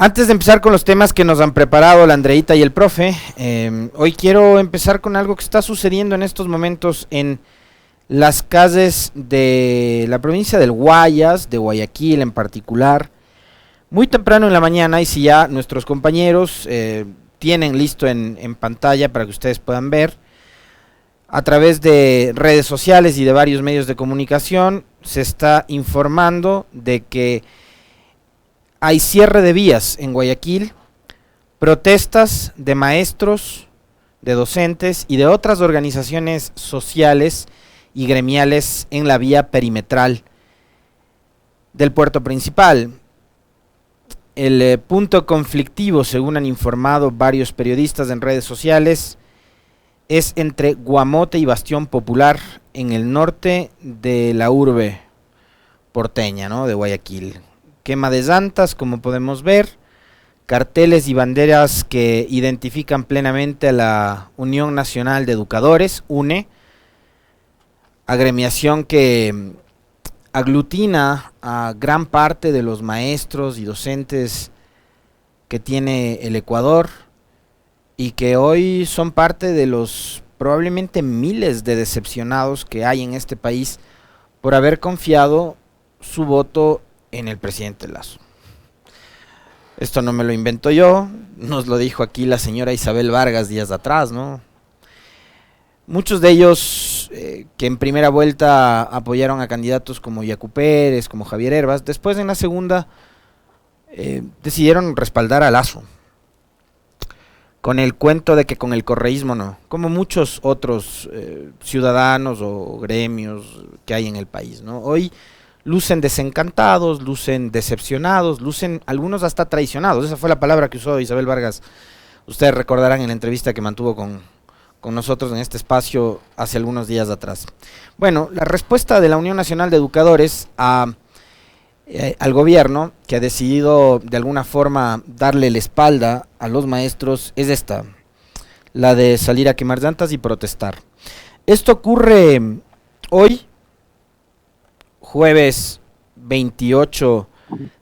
Antes de empezar con los temas que nos han preparado la Andreita y el profe, hoy quiero empezar con algo que está sucediendo en estos momentos en las calles de la provincia del Guayas, de Guayaquil en particular, muy temprano en la mañana, y si ya nuestros compañeros tienen listo en pantalla para que ustedes puedan ver, a través de redes sociales y de varios medios de comunicación, se está informando de que hay cierre de vías en Guayaquil, protestas de maestros, de docentes y de otras organizaciones sociales y gremiales en la vía perimetral del puerto principal. El punto conflictivo, según han informado varios periodistas en redes sociales, es entre Guamote y Bastión Popular en el norte de la urbe porteña, ¿no?, de Guayaquil. Quema de llantas, como podemos ver, carteles y banderas que identifican plenamente a la Unión Nacional de Educadores, UNE, agremiación que aglutina a gran parte de los maestros y docentes que tiene el Ecuador y que hoy son parte de los probablemente miles de decepcionados que hay en este país por haber confiado su voto en el presidente Lasso. Esto no me lo invento yo, nos lo dijo aquí la señora Isabel Vargas días atrás, ¿no? Muchos de ellos que en primera vuelta apoyaron a candidatos como Yacu Pérez, como Javier Herbas, después en la segunda decidieron respaldar a Lasso, con el cuento de que con el correísmo no, como muchos otros ciudadanos o gremios que hay en el país, ¿no? Hoy lucen desencantados, lucen decepcionados, lucen algunos hasta traicionados. Esa fue la palabra que usó Isabel Vargas. Ustedes recordarán en la entrevista que mantuvo con nosotros en este espacio hace algunos días atrás. Bueno, la respuesta de la Unión Nacional de Educadores al gobierno, que ha decidido de alguna forma darle la espalda a los maestros, es esta, la de salir a quemar llantas y protestar. Esto ocurre hoy, jueves 28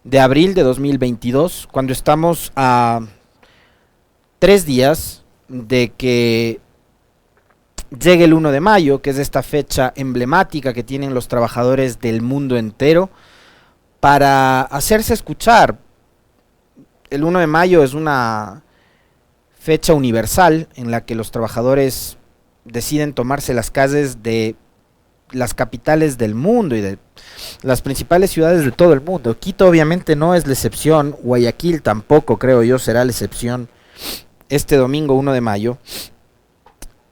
de abril de 2022, cuando estamos a 3 días de que llegue el 1 de mayo, que es esta fecha emblemática que tienen los trabajadores del mundo entero para hacerse escuchar. El 1 de mayo es una fecha universal en la que los trabajadores deciden tomarse las calles de las capitales del mundo y de las principales ciudades de todo el mundo. Quito obviamente no es la excepción, Guayaquil tampoco, creo yo, será la excepción este domingo 1 de mayo.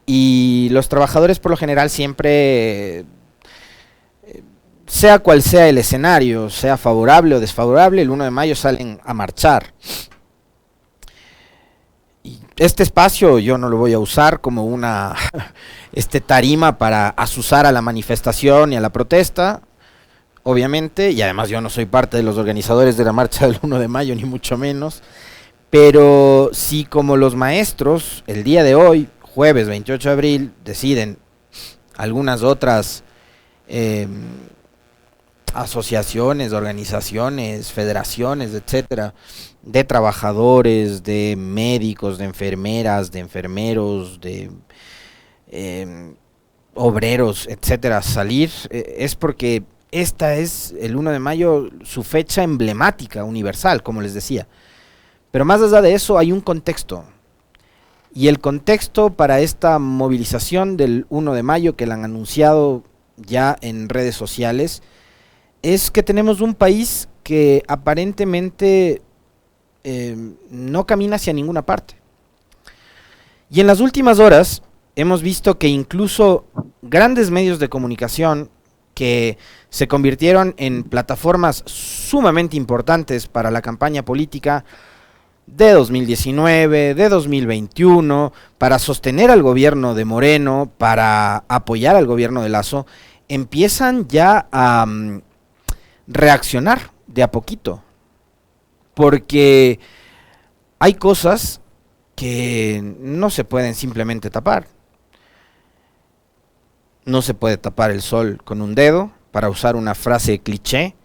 Y los trabajadores por lo general siempre, sea cual sea el escenario, sea favorable o desfavorable, el 1 de mayo salen a marchar. Y este espacio yo no lo voy a usar como una tarima para azuzar a la manifestación y a la protesta, obviamente, y además yo no soy parte de los organizadores de la marcha del 1 de mayo, ni mucho menos, pero si como los maestros, el día de hoy, jueves 28 de abril, deciden algunas otras asociaciones, organizaciones, federaciones, etcétera, de trabajadores, de médicos, de enfermeras, de enfermeros, de obreros, etcétera, salir, es porque esta es el 1 de mayo, su fecha emblemática, universal, como les decía. Pero más allá de eso hay un contexto. Y el contexto para esta movilización del 1 de mayo, que la han anunciado ya en redes sociales, es que tenemos un país que aparentemente no camina hacia ninguna parte. Y en las últimas horas hemos visto que incluso grandes medios de comunicación que se convirtieron en plataformas sumamente importantes para la campaña política de 2019, de 2021, para sostener al gobierno de Moreno, para apoyar al gobierno de Lasso, empiezan ya a reaccionar de a poquito, porque hay cosas que no se pueden simplemente tapar. No se puede tapar el sol con un dedo, para usar una frase cliché,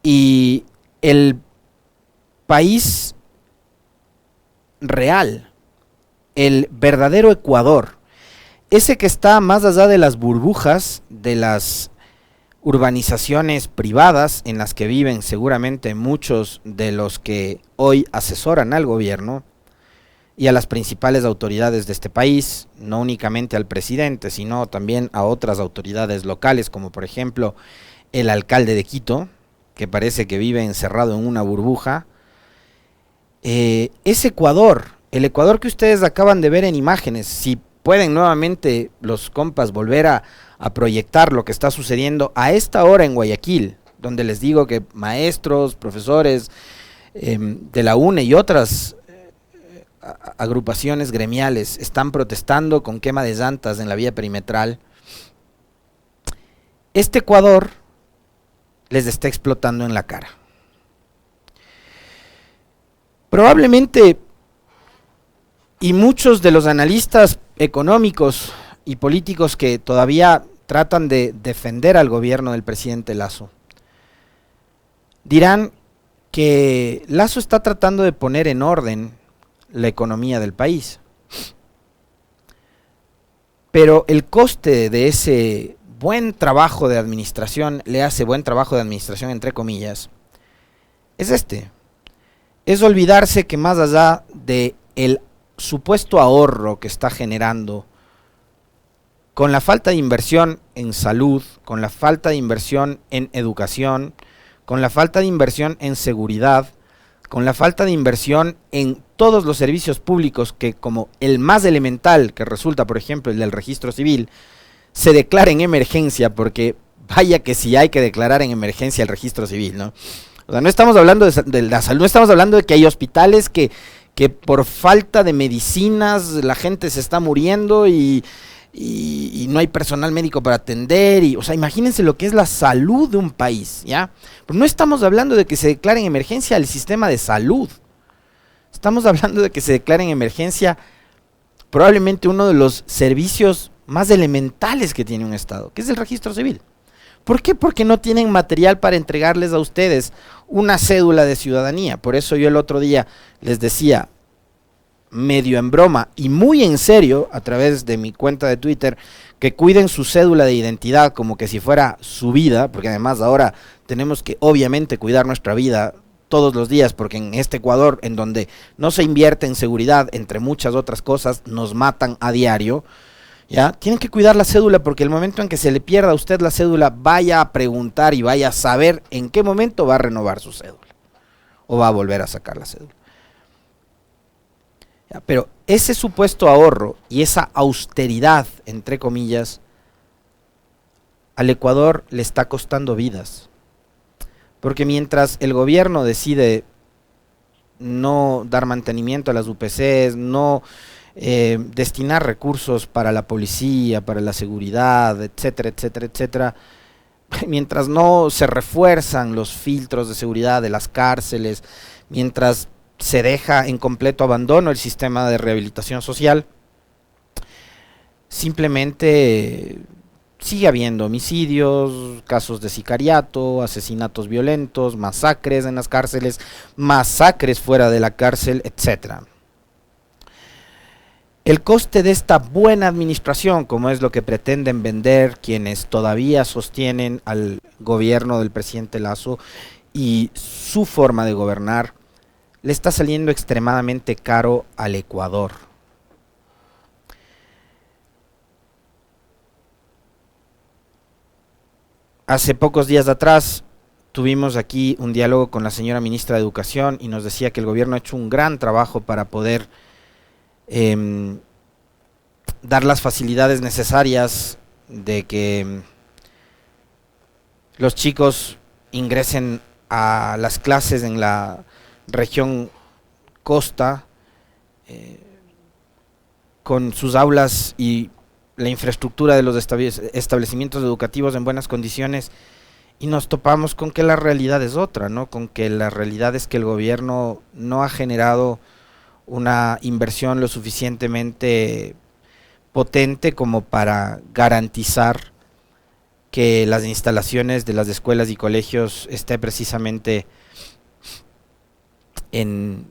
y el país real, el verdadero Ecuador, ese que está más allá de las burbujas, de las urbanizaciones privadas en las que viven seguramente muchos de los que hoy asesoran al gobierno y a las principales autoridades de este país, no únicamente al presidente, sino también a otras autoridades locales, como por ejemplo el alcalde de Quito, que parece que vive encerrado en una burbuja. Ese Ecuador, el Ecuador que ustedes acaban de ver en imágenes, si pueden nuevamente los compas volver a proyectar lo que está sucediendo a esta hora en Guayaquil, donde les digo que maestros, profesores de la UNE y otras agrupaciones gremiales están protestando con quema de llantas en la vía perimetral. Este Ecuador les está explotando en la cara. Probablemente, y muchos de los analistas económicos y políticos que todavía tratan de defender al gobierno del presidente Lasso, dirán que Lasso está tratando de poner en orden la economía del país. Pero el coste de ese buen trabajo de administración, le hace buen trabajo de administración entre comillas, es es olvidarse que más allá de el supuesto ahorro que está generando con la falta de inversión en salud, con la falta de inversión en educación, con la falta de inversión en seguridad, con la falta de inversión en todos los servicios públicos que, como el más elemental que resulta, por ejemplo, el del registro civil, se declara en emergencia, porque vaya que si hay que declarar en emergencia el registro civil, ¿no? O sea, no estamos hablando de la salud, no estamos hablando de que hay hospitales que por falta de medicinas la gente se está muriendo y no hay personal médico para atender, o sea, imagínense lo que es la salud de un país, ¿ya? Pero no estamos hablando de que se declare en emergencia el sistema de salud, estamos hablando de que se declare en emergencia probablemente uno de los servicios más elementales que tiene un Estado, que es el registro civil. ¿Por qué? Porque no tienen material para entregarles a ustedes una cédula de ciudadanía. Por eso yo el otro día les decía, medio en broma y muy en serio, a través de mi cuenta de Twitter, que cuiden su cédula de identidad como que si fuera su vida, porque además ahora tenemos que obviamente cuidar nuestra vida todos los días, porque en este Ecuador, en donde no se invierte en seguridad, entre muchas otras cosas, nos matan a diario, ¿ya? Tienen que cuidar la cédula, porque el momento en que se le pierda a usted la cédula, vaya a preguntar y vaya a saber en qué momento va a renovar su cédula, o va a volver a sacar la cédula. ¿Ya? Pero ese supuesto ahorro y esa austeridad, entre comillas, al Ecuador le está costando vidas. Porque mientras el gobierno decide no dar mantenimiento a las UPCs, no destinar recursos para la policía, para la seguridad, etcétera, etcétera, etcétera, mientras no se refuerzan los filtros de seguridad de las cárceles, mientras se deja en completo abandono el sistema de rehabilitación social, simplemente sigue habiendo homicidios, casos de sicariato, asesinatos violentos, masacres en las cárceles, masacres fuera de la cárcel, etcétera. El coste de esta buena administración, como es lo que pretenden vender quienes todavía sostienen al gobierno del presidente Lasso y su forma de gobernar, le está saliendo extremadamente caro al Ecuador. Hace pocos días atrás tuvimos aquí un diálogo con la señora ministra de Educación y nos decía que el gobierno ha hecho un gran trabajo para poder dar las facilidades necesarias de que los chicos ingresen a las clases en la región costa, con sus aulas y la infraestructura de los establecimientos educativos en buenas condiciones, y nos topamos con que la realidad es otra, ¿no? Con que la realidad es que el gobierno no ha generado una inversión lo suficientemente potente como para garantizar que las instalaciones de las escuelas y colegios estén precisamente en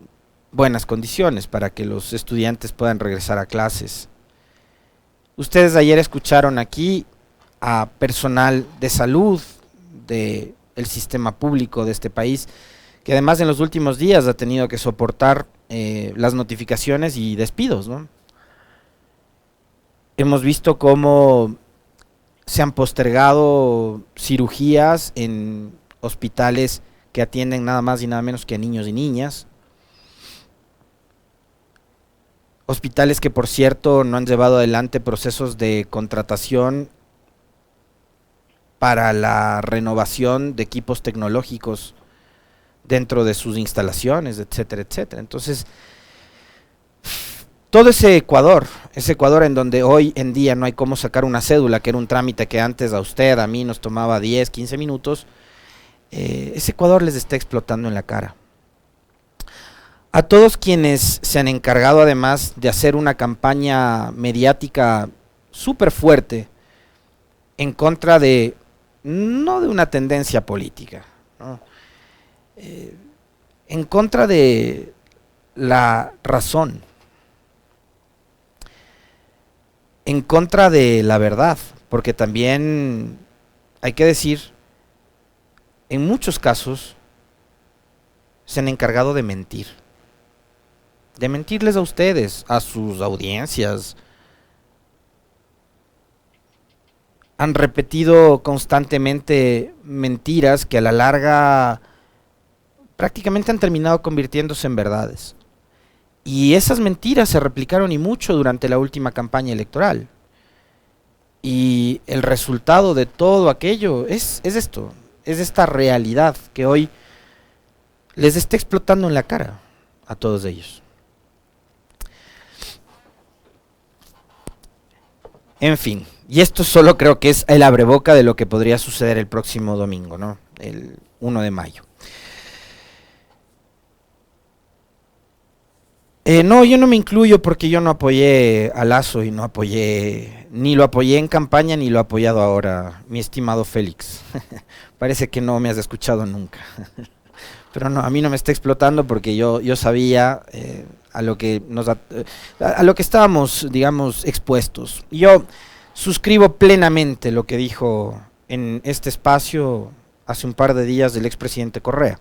buenas condiciones para que los estudiantes puedan regresar a clases. Ustedes ayer escucharon aquí a personal de salud del sistema público de este país, que además en los últimos días ha tenido que soportar las notificaciones y despidos, ¿no? Hemos visto cómo se han postergado cirugías en hospitales que atienden nada más y nada menos que a niños y niñas. Hospitales que, por cierto, no han llevado adelante procesos de contratación para la renovación de equipos tecnológicos dentro de sus instalaciones, etcétera, etcétera. Entonces, todo ese Ecuador en donde hoy en día no hay cómo sacar una cédula, que era un trámite que antes a usted, a mí nos tomaba 10, 15 minutos, ese Ecuador les está explotando en la cara. A todos quienes se han encargado además de hacer una campaña mediática súper fuerte en contra de, no de una tendencia política, ¿no? En contra de la razón, en contra de la verdad, porque también hay que decir, en muchos casos se han encargado de mentirles a ustedes, a sus audiencias. Han repetido constantemente mentiras que a la larga prácticamente han terminado convirtiéndose en verdades. Y esas mentiras se replicaron y mucho durante la última campaña electoral. Y el resultado de todo aquello es esto, es esta realidad que hoy les está explotando en la cara a todos ellos. En fin, y esto solo creo que es el abreboca de lo que podría suceder el próximo domingo, ¿no? El 1 de mayo. No, yo no me incluyo porque yo no apoyé a Lasso y ni lo apoyé en campaña ni lo he apoyado ahora, mi estimado Félix. Parece que no me has escuchado nunca. Pero no, a mí no me está explotando porque yo sabía a lo que estábamos, digamos, expuestos. Yo suscribo plenamente lo que dijo en este espacio hace un par de días el expresidente Correa.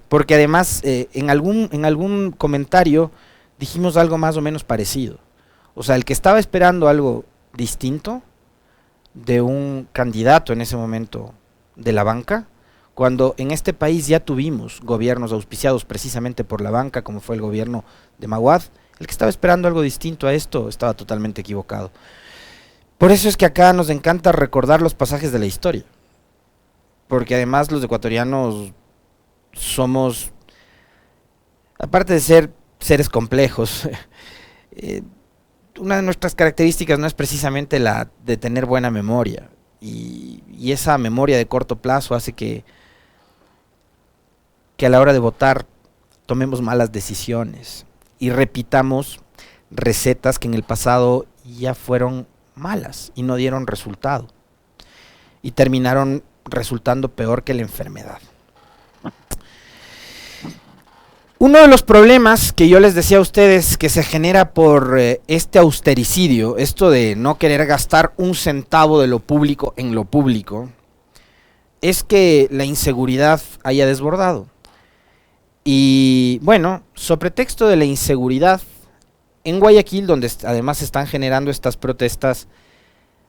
Porque además en algún comentario dijimos algo más o menos parecido. O sea, el que estaba esperando algo distinto de un candidato en ese momento de la banca, cuando en este país ya tuvimos gobiernos auspiciados precisamente por la banca, como fue el gobierno de Maguad, el que estaba esperando algo distinto a esto estaba totalmente equivocado. Por eso es que acá nos encanta recordar los pasajes de la historia. Porque además los ecuatorianos somos, aparte de ser seres complejos, una de nuestras características no es precisamente la de tener buena memoria, y esa memoria de corto plazo hace que a la hora de votar tomemos malas decisiones y repitamos recetas que en el pasado ya fueron malas y no dieron resultado y terminaron resultando peor que la enfermedad. Uno de los problemas que yo les decía a ustedes que se genera por este austericidio, esto de no querer gastar un centavo de lo público en lo público, es que la inseguridad haya desbordado. Y bueno, sobre texto de la inseguridad, en Guayaquil, donde además se están generando estas protestas,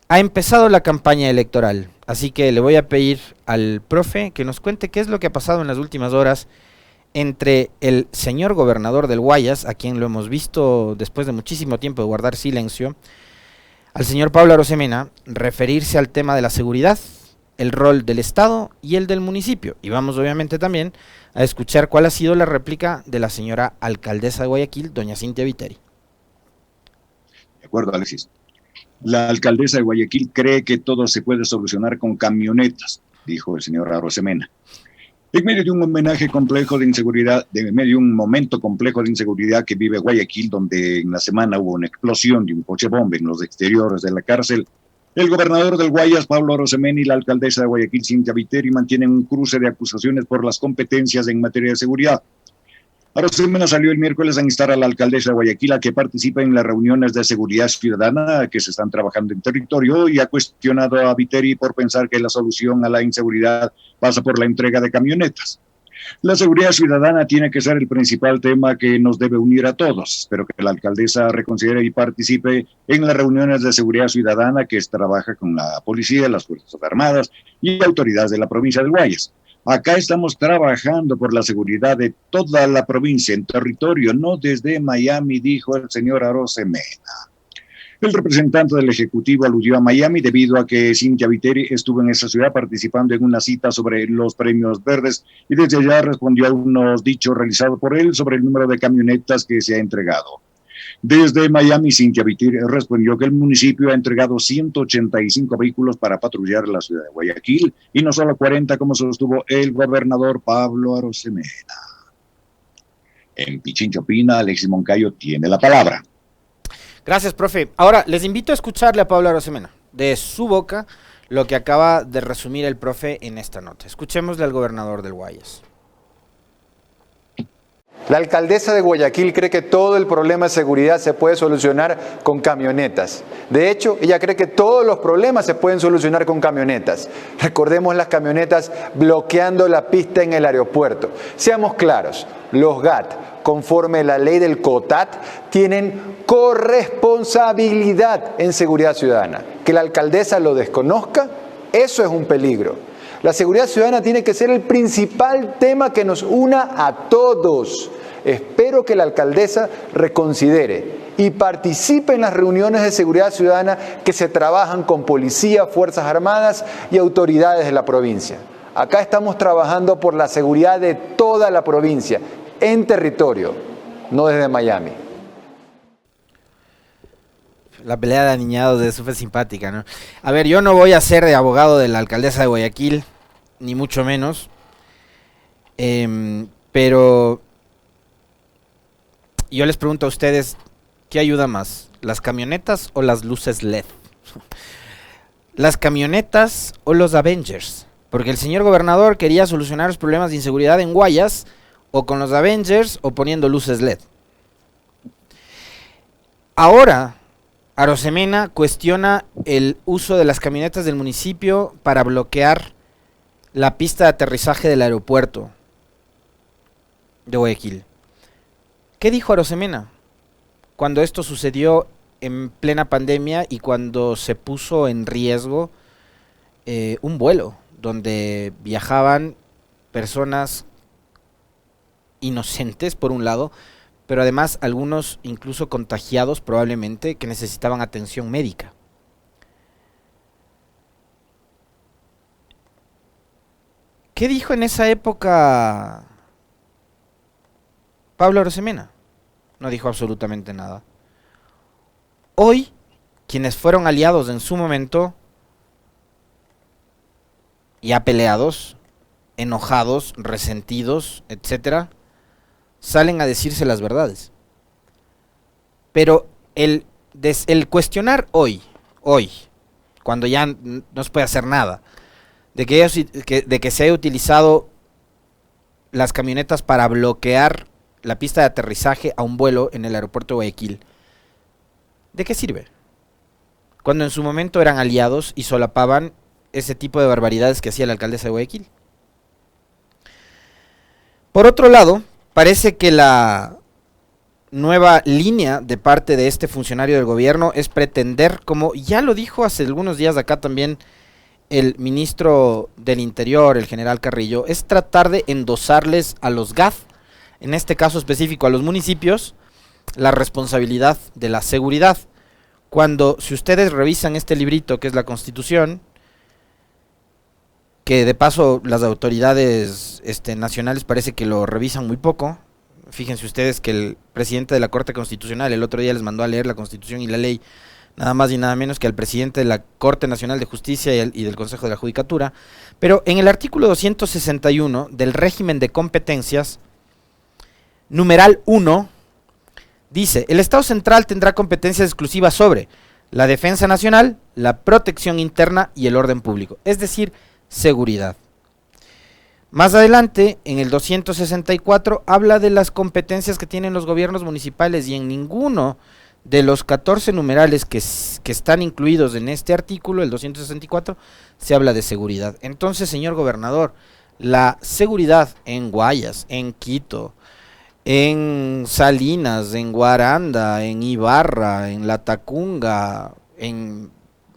ha empezado la campaña electoral. Así que le voy a pedir al profe que nos cuente qué es lo que ha pasado en las últimas horas entre el señor gobernador del Guayas, a quien lo hemos visto después de muchísimo tiempo de guardar silencio, al señor Pablo Arosemena, referirse al tema de la seguridad, el rol del Estado y el del municipio. Y vamos obviamente también a escuchar cuál ha sido la réplica de la señora alcaldesa de Guayaquil, doña Cintia Viteri. De acuerdo, Alexis. La alcaldesa de Guayaquil cree que todo se puede solucionar con camionetas, dijo el señor Arosemena. En medio de un homenaje complejo de inseguridad, en medio de un momento complejo de inseguridad que vive Guayaquil, donde en la semana hubo una explosión de un coche bomba en los exteriores de la cárcel, el gobernador del Guayas, Pablo Arosemena, y la alcaldesa de Guayaquil, Cintia Viteri, mantienen un cruce de acusaciones por las competencias en materia de seguridad. Arosemena salió el miércoles a instar a la alcaldesa de Guayaquil a que participe en las reuniones de seguridad ciudadana que se están trabajando en territorio y ha cuestionado a Viteri por pensar que la solución a la inseguridad pasa por la entrega de camionetas. La seguridad ciudadana tiene que ser el principal tema que nos debe unir a todos. Espero que la alcaldesa reconsidere y participe en las reuniones de seguridad ciudadana que trabaja con la policía, las Fuerzas Armadas y autoridades de la provincia del Guayas. Acá estamos trabajando por la seguridad de toda la provincia en territorio, no desde Miami, dijo el señor Arosemena. El representante del Ejecutivo aludió a Miami debido a que Cynthia Viteri estuvo en esa ciudad participando en una cita sobre los premios verdes y desde allá respondió a unos dichos realizados por él sobre el número de camionetas que se ha entregado. Desde Miami, Cynthia Viteri respondió que el municipio ha entregado 185 vehículos para patrullar la ciudad de Guayaquil y no solo 40 como sostuvo el gobernador Pablo Arosemena. En Pichinchopina, Alexis Moncayo tiene la palabra. Gracias, profe. Ahora, les invito a escucharle a Pablo Arosemena, de su boca, lo que acaba de resumir el profe en esta nota. Escuchémosle al gobernador del Guayas. La alcaldesa de Guayaquil cree que todo el problema de seguridad se puede solucionar con camionetas. De hecho, ella cree que todos los problemas se pueden solucionar con camionetas. Recordemos las camionetas bloqueando la pista en el aeropuerto. Seamos claros, los GAT, conforme la ley del COTAT, tienen corresponsabilidad en seguridad ciudadana. Que la alcaldesa lo desconozca, eso es un peligro. La seguridad ciudadana tiene que ser el principal tema que nos una a todos. Espero que la alcaldesa reconsidere y participe en las reuniones de seguridad ciudadana que se trabajan con policía, Fuerzas Armadas y autoridades de la provincia. Acá estamos trabajando por la seguridad de toda la provincia, en territorio, no desde Miami. La pelea de aniñados es súper simpática, ¿no? A ver, yo no voy a ser de abogado de la alcaldesa de Guayaquil, ni mucho menos. Pero yo les pregunto a ustedes, ¿qué ayuda más? ¿Las camionetas o las luces LED? ¿Las camionetas o los Avengers? Porque el señor gobernador quería solucionar los problemas de inseguridad en Guayas, o con los Avengers, o poniendo luces LED. Ahora Arosemena cuestiona el uso de las camionetas del municipio para bloquear la pista de aterrizaje del aeropuerto de Guayaquil. ¿Qué dijo Arosemena cuando esto sucedió en plena pandemia y cuando se puso en riesgo un vuelo donde viajaban personas inocentes, por un lado, pero además algunos incluso contagiados probablemente que necesitaban atención médica? ¿Qué dijo en esa época Pablo Arosemena? No dijo absolutamente nada. Hoy, quienes fueron aliados en su momento, ya peleados, enojados, resentidos, etcétera, salen a decirse las verdades. Pero el cuestionar hoy, cuando ya no se puede hacer nada, de que se haya utilizado las camionetas para bloquear la pista de aterrizaje a un vuelo en el aeropuerto de Guayaquil, ¿de qué sirve? Cuando en su momento eran aliados y solapaban ese tipo de barbaridades que hacía la alcaldesa de Guayaquil. Por otro lado, parece que la nueva línea de parte de este funcionario del gobierno es pretender, como ya lo dijo hace algunos días acá también el ministro del Interior, el general Carrillo, es tratar de endosarles a los GAF, en este caso específico a los municipios, la responsabilidad de la seguridad. Cuando, si ustedes revisan este librito que es la Constitución, que de paso las autoridades nacionales parece que lo revisan muy poco. Fíjense ustedes que el presidente de la Corte Constitucional el otro día les mandó a leer la Constitución y la ley, nada más y nada menos que al presidente de la Corte Nacional de Justicia y del Consejo de la Judicatura. Pero en el artículo 261 del régimen de competencias, numeral 1, dice: el Estado central tendrá competencias exclusivas sobre la defensa nacional, la protección interna y el orden público, es decir, seguridad. Más adelante, en el 264, habla de las competencias que tienen los gobiernos municipales y en ninguno de los 14 numerales que están incluidos en este artículo, el 264, se habla de seguridad. Entonces, señor gobernador, la seguridad en Guayas, en Quito, en Salinas, en Guaranda, en Ibarra, en Latacunga, en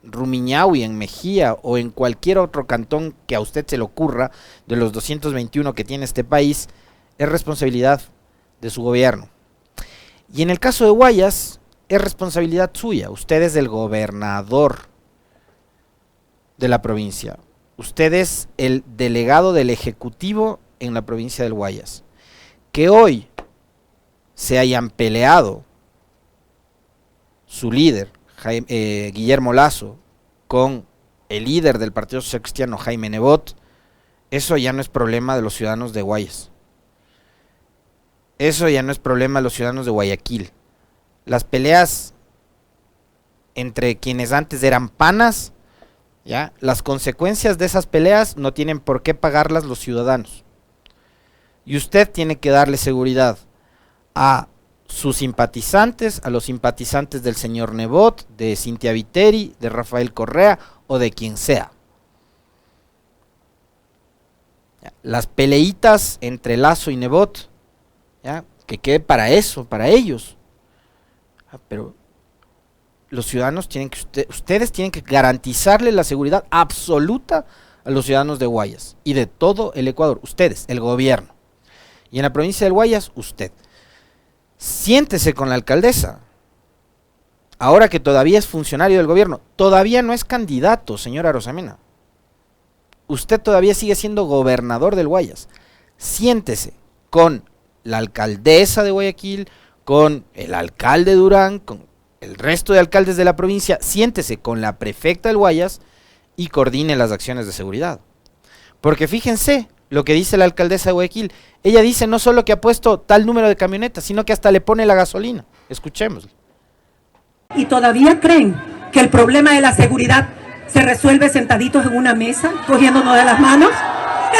Rumiñahui, en Mejía o en cualquier otro cantón que a usted se le ocurra de los 221 que tiene este país, es responsabilidad de su gobierno. Y en el caso de Guayas, es responsabilidad suya. Usted es el gobernador de la provincia. Usted es el delegado del Ejecutivo en la provincia del Guayas. Que hoy se hayan peleado su líder, Guillermo Lasso, con el líder del Partido Social Cristiano, Jaime Nebot, eso ya no es problema de los ciudadanos de Guayas. Eso ya no es problema de los ciudadanos de Guayaquil. Las peleas entre quienes antes eran panas, ¿ya? Las consecuencias de esas peleas no tienen por qué pagarlas los ciudadanos. Y usted tiene que darle seguridad a sus simpatizantes, a los simpatizantes del señor Nebot, de Cintia Viteri, de Rafael Correa o de quien sea. ¿Ya? Las peleitas entre Lasso y Nebot, ¿ya? Que quede para eso, para ellos. Pero los ciudadanos tienen que, ustedes tienen que garantizarle la seguridad absoluta a los ciudadanos de Guayas y de todo el Ecuador. Ustedes, el gobierno. Y en la provincia del Guayas, usted. Siéntese con la alcaldesa. Ahora que todavía es funcionario del gobierno, todavía no es candidato, señora Arosemena. Usted todavía sigue siendo gobernador del Guayas. Siéntese con la alcaldesa de Guayaquil, con el alcalde Durán, con el resto de alcaldes de la provincia. Siéntese con la prefecta del Guayas y coordine las acciones de seguridad. Porque fíjense lo que dice la alcaldesa de Guayaquil. Ella dice no solo que ha puesto tal número de camionetas, sino que hasta le pone la gasolina. Escuchemos. ¿Y todavía creen que el problema de la seguridad se resuelve sentaditos en una mesa, cogiéndonos de las manos?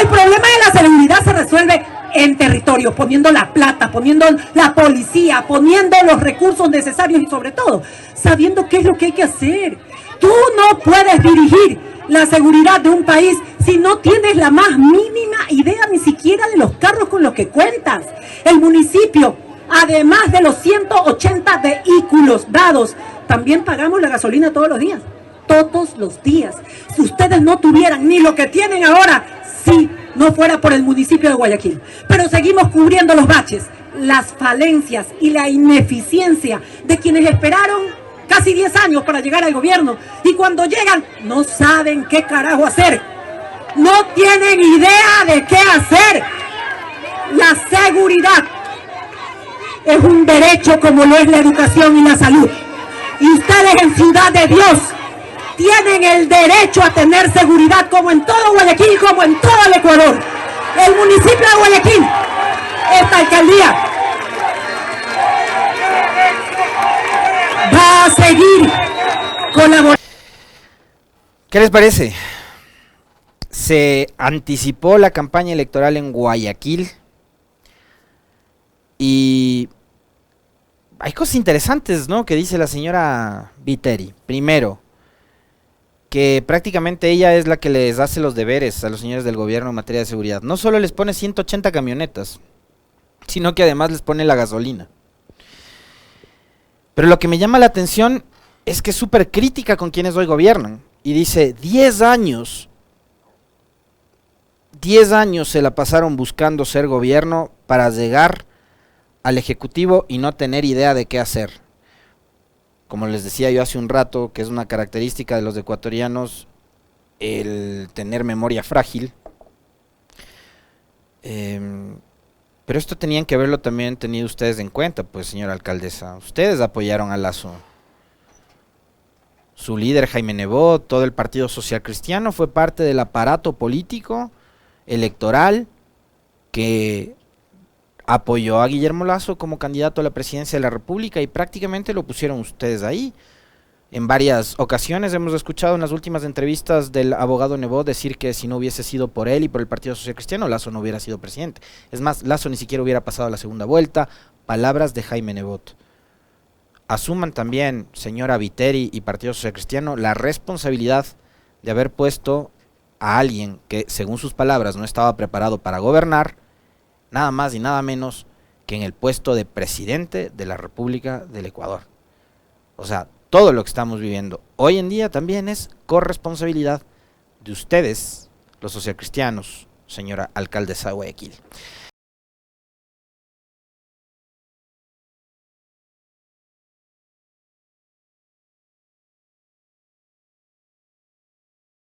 El problema de la seguridad se resuelve en territorio, poniendo la plata, poniendo la policía, poniendo los recursos necesarios y sobre todo, sabiendo qué es lo que hay que hacer. Tú no puedes dirigir la seguridad de un país si no tienes la más mínima idea ni siquiera de los carros con los que cuentas. El municipio, además de los 180 vehículos dados, también pagamos la gasolina todos los días. Todos los días. Si ustedes no tuvieran ni lo que tienen ahora, si no fuera por el municipio de Guayaquil. Pero seguimos cubriendo los baches, las falencias y la ineficiencia de quienes esperaron casi 10 años para llegar al gobierno y cuando llegan no saben qué carajo hacer. No tienen idea de qué hacer. La seguridad es un derecho como lo es la educación y la salud. Y ustedes en Ciudad de Dios tienen el derecho a tener seguridad como en todo Guayaquil, como en todo el Ecuador. El municipio de Guayaquil, esta alcaldía, va a seguir colaborando. ¿Qué les parece? Se anticipó la campaña electoral en Guayaquil y hay cosas interesantes, ¿no?, que dice la señora Viteri. Primero, que prácticamente ella es la que les hace los deberes a los señores del gobierno en materia de seguridad. No solo les pone 180 camionetas, sino que además les pone la gasolina. Pero lo que me llama la atención es que es súper crítica con quienes hoy gobiernan. Y dice, 10 años se la pasaron buscando ser gobierno para llegar al Ejecutivo y no tener idea de qué hacer. Como les decía yo hace un rato, que es una característica de los ecuatorianos, el tener memoria frágil. Pero esto tenían que haberlo también tenido ustedes en cuenta, pues, señora alcaldesa. Ustedes apoyaron a Lasso. Su líder, Jaime Nebot, todo el Partido Social Cristiano fue parte del aparato político, electoral, que apoyó a Guillermo Lasso como candidato a la presidencia de la República y prácticamente lo pusieron ustedes ahí. En varias ocasiones hemos escuchado en las últimas entrevistas del abogado Nebot decir que si no hubiese sido por él y por el Partido Social Cristiano, Lasso no hubiera sido presidente. Es más, Lasso ni siquiera hubiera pasado a la segunda vuelta. Palabras de Jaime Nebot. Asuman también, señora Viteri y Partido Social Cristiano, la responsabilidad de haber puesto a alguien que, según sus palabras, no estaba preparado para gobernar, nada más y nada menos que en el puesto de presidente de la República del Ecuador. O sea, todo lo que estamos viviendo hoy en día también es corresponsabilidad de ustedes, los socialcristianos, señora alcaldesa de Guayaquil.